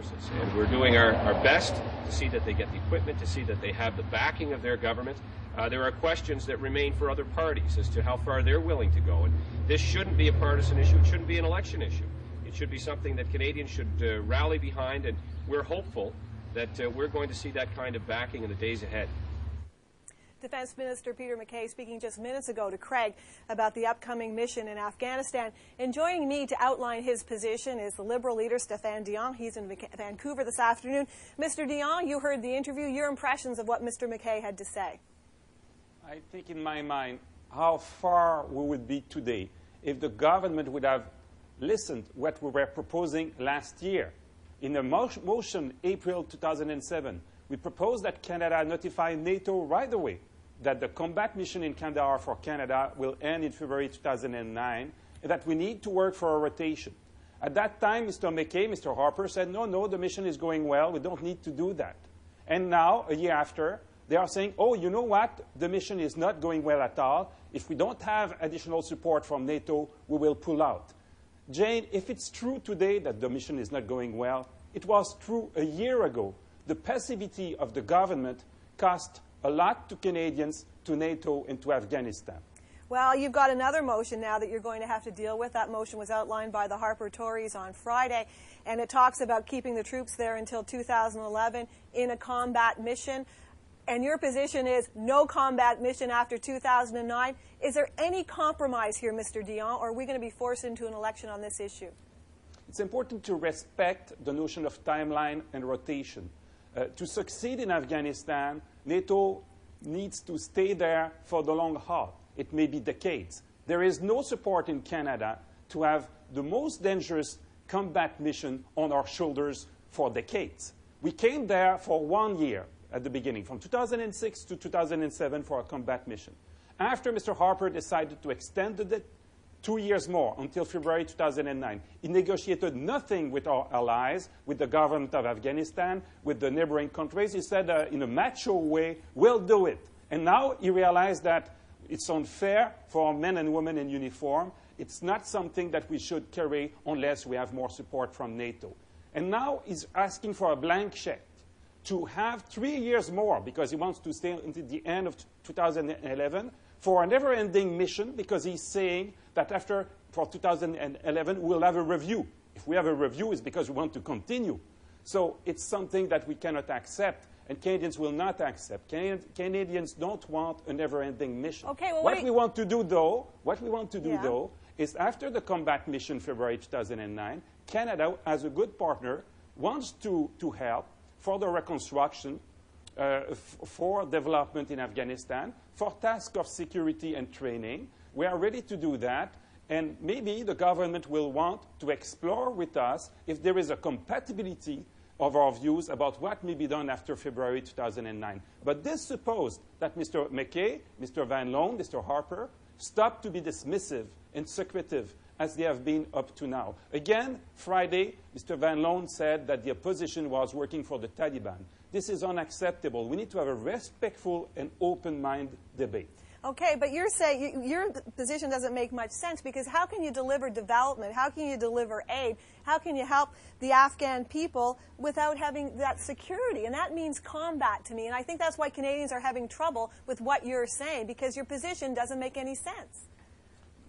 forces. And we're doing our best to see that they get the equipment, to see that they have the backing of their government. There are questions that remain for other parties as to how far they're willing to go. And this shouldn't be a partisan issue. It shouldn't be an election issue. It should be something that Canadians should rally behind, and we're hopeful that we're going to see that kind of backing in the days ahead. Defense Minister Peter MacKay speaking just minutes ago to Craig about the upcoming mission in Afghanistan. And joining me to outline his position is the Liberal leader, Stéphane Dion. He's in Vancouver this afternoon. Mr. Dion, you heard the interview. Your impressions of what Mr. MacKay had to say? I think in my mind how far we would be today if the government would have listened to what we were proposing last year. In a motion, April 2007, we proposed that Canada notify NATO right away that the combat mission in Kandahar for Canada will end in February 2009, and that we need to work for a rotation. At that time, Mr. MacKay, Mr. Harper said, no, the mission is going well, we don't need to do that. And now, a year after, they are saying, oh, you know what, the mission is not going well at all. If we don't have additional support from NATO, we will pull out. Jane, if it's true today that the mission is not going well, it was true a year ago. The passivity of the government cost a lot to Canadians, to NATO, and to Afghanistan. Well, you've got another motion now that you're going to have to deal with. That motion was outlined by the Harper Tories on Friday, and it talks about keeping the troops there until 2011 in a combat mission. And your position is no combat mission after 2009. Is there any compromise here, Mr. Dion, or are we going to be forced into an election on this issue? It's important to respect the notion of timeline and rotation. To succeed in Afghanistan, NATO needs to stay there for the long haul. It may be decades. There is no support in Canada to have the most dangerous combat mission on our shoulders for decades. We came there for 1 year at the beginning, from 2006 to 2007 for a combat mission. After Mr. Harper decided to extend it 2 years more, until February 2009. He negotiated nothing with our allies, with the government of Afghanistan, with the neighboring countries. He said in a macho way, we'll do it. And now he realized that it's unfair for men and women in uniform. It's not something that we should carry unless we have more support from NATO. And now he's asking for a blank check to have 3 years more, because he wants to stay until the end of 2011, for a never-ending mission, because he's saying that for 2011, we'll have a review. If we have a review, it's because we want to continue. So it's something that we cannot accept, and Canadians will not accept. Canadians don't want a never-ending mission. Okay, well, what we want to do, though, is after the combat mission, February 2009, Canada, as a good partner, wants to help for the reconstruction, for development in Afghanistan, for tasks of security and training. We are ready to do that, and maybe the government will want to explore with us if there is a compatibility of our views about what may be done after February 2009. But this supposed that Mr. MacKay, Mr. Van Loan, Mr. Harper, stop to be dismissive and secretive as they have been up to now. Again, Friday, Mr. Van Loan said that the opposition was working for the Taliban. This is unacceptable. We need to have a respectful and open-minded debate. Okay, but you're saying your position doesn't make much sense, because how can you deliver development? How can you deliver aid? How can you help the Afghan people without having that security? And that means combat to me. And I think that's why Canadians are having trouble with what you're saying, because your position doesn't make any sense.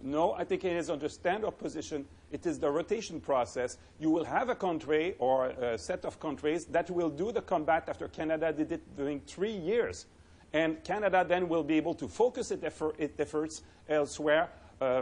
No, I think Canadians understand our position. It is the rotation process. You will have a country or a set of countries that will do the combat after Canada did it during 3 years. And Canada then will be able to focus its efforts elsewhere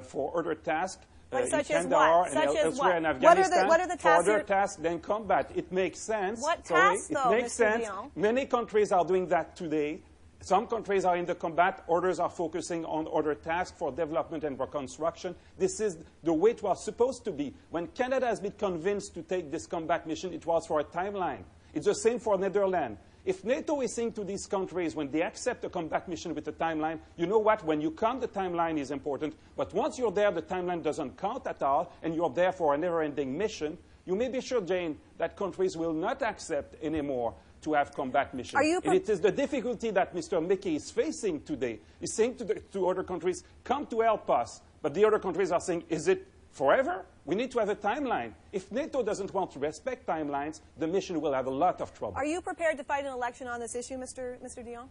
for other tasks in Kandahar and elsewhere in Afghanistan. What are the tasks? For other tasks than combat. It makes sense. What tasks, though, it makes sense. Dion? Many countries are doing that today. Some countries are in the combat, others are focusing on other tasks for development and reconstruction. This is the way it was supposed to be. When Canada has been convinced to take this combat mission, it was for a timeline. It's the same for Netherlands. If NATO is saying to these countries, when they accept a combat mission with a timeline, you know what, when you come, the timeline is important, but once you're there, the timeline doesn't count at all, and you're there for a never-ending mission, you may be sure, Jane, that countries will not accept anymore to have combat missions. And it is the difficulty that Mr. MacKay is facing today. He's saying to other countries, come to help us. But the other countries are saying, is it forever. We need to have a timeline. If NATO doesn't want to respect timelines, the mission will have a lot of trouble. Are you prepared to fight an election on this issue, Mr. Dion?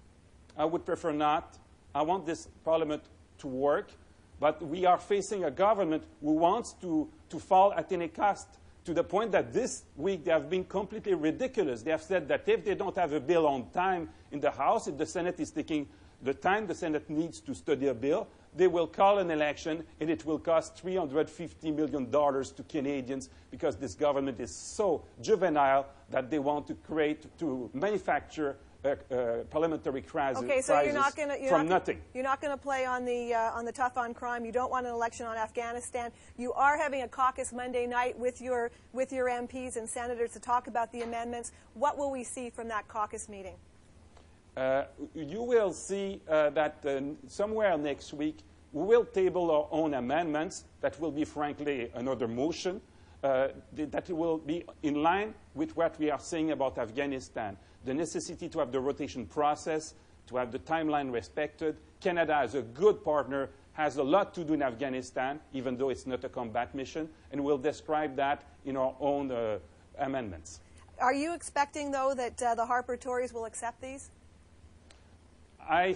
I would prefer not. I want this parliament to work, but we are facing a government who wants to fall at any cost, to the point that this week they have been completely ridiculous. They have said that if they don't have a bill on time in the House, if the Senate is taking the time the Senate needs to study a bill, they will call an election, and it will cost $350 million to Canadians, because this government is so juvenile that they want to manufacture a parliamentary crisis from nothing. You're not going to play on the tough on crime. You don't want an election on Afghanistan. You are having a caucus Monday night with your MPs and senators to talk about the amendments. What will we see from that caucus meeting? You will see that somewhere next week we will table our own amendments that will be, frankly, another motion that will be in line with what we are saying about Afghanistan. The necessity to have the rotation process, to have the timeline respected. Canada, as a good partner, has a lot to do in Afghanistan, even though it's not a combat mission, and we'll describe that in our own amendments. Are you expecting, though, that the Harper Tories will accept these? I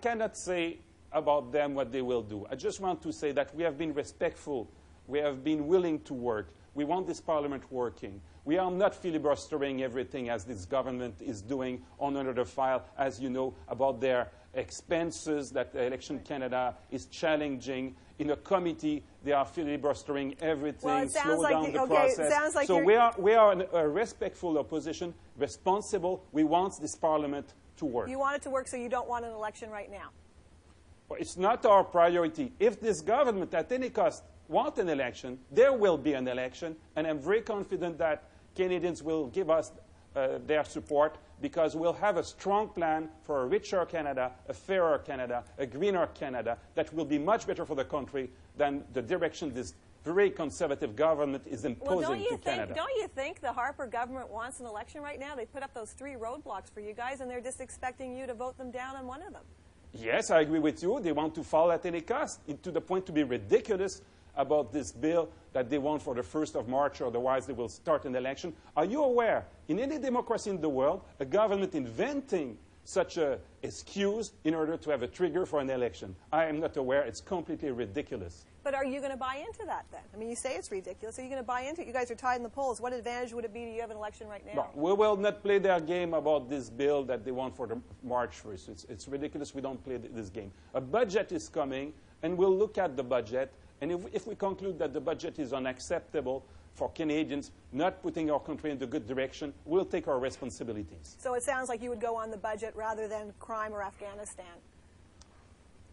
cannot say about them what they will do. I just want to say that we have been respectful. We have been willing to work. We want this parliament working. We are not filibustering everything as this government is doing on another file, as you know, about their expenses that Election Canada is challenging. In a committee, they are filibustering everything, slow down the process. So we are a respectful opposition, responsible. We want this parliament to work. You want it to work, so you don't want an election right now? Well, it's not our priority. If this government, at any cost, want an election, there will be an election, and I'm very confident that Canadians will give us their support, because we'll have a strong plan for a richer Canada, a fairer Canada, a greener Canada that will be much better for the country than the direction this very conservative government is imposing to Canada. Don't you think the Harper government wants an election right now? They put up those 3 roadblocks for you guys, and they're just expecting you to vote them down on one of them. Yes, I agree with you. They want to fall at any cost, to the point to be ridiculous about this bill that they want for the 1st of March, or otherwise they will start an election. Are you aware, in any democracy in the world, a government inventing such an excuse in order to have a trigger for an election? I am not aware. It's completely ridiculous. But are you going to buy into that then? I mean, you say it's ridiculous. Are you going to buy into it? You guys are tied in the polls. What advantage would it be to you have an election right now? No, we will not play their game about this bill that they want for the March 1st. It's ridiculous. We don't play this game. A budget is coming, and we'll look at the budget. And if we conclude that the budget is unacceptable for Canadians, not putting our country in the good direction, we'll take our responsibilities. So it sounds like you would go on the budget rather than crime or Afghanistan.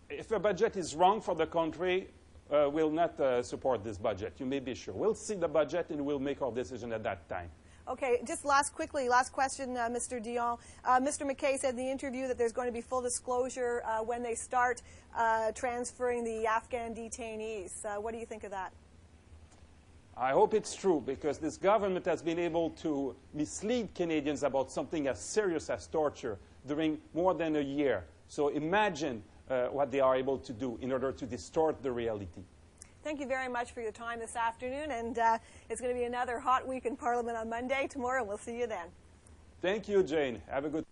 If a budget is wrong for the country, we'll not support this budget. You may be sure. We'll see the budget, and we'll make our decision at that time. Okay, just last question, Mr. Dion. Mr. McKay said in the interview that there's going to be full disclosure when they start transferring the Afghan detainees. What do you think of that? I hope it's true, because this government has been able to mislead Canadians about something as serious as torture during more than a year. So imagine what they are able to do in order to distort the reality. Thank you very much for your time this afternoon, and it's going to be another hot week in Parliament on Monday. Tomorrow, we'll see you then. Thank you, Jane. Have a good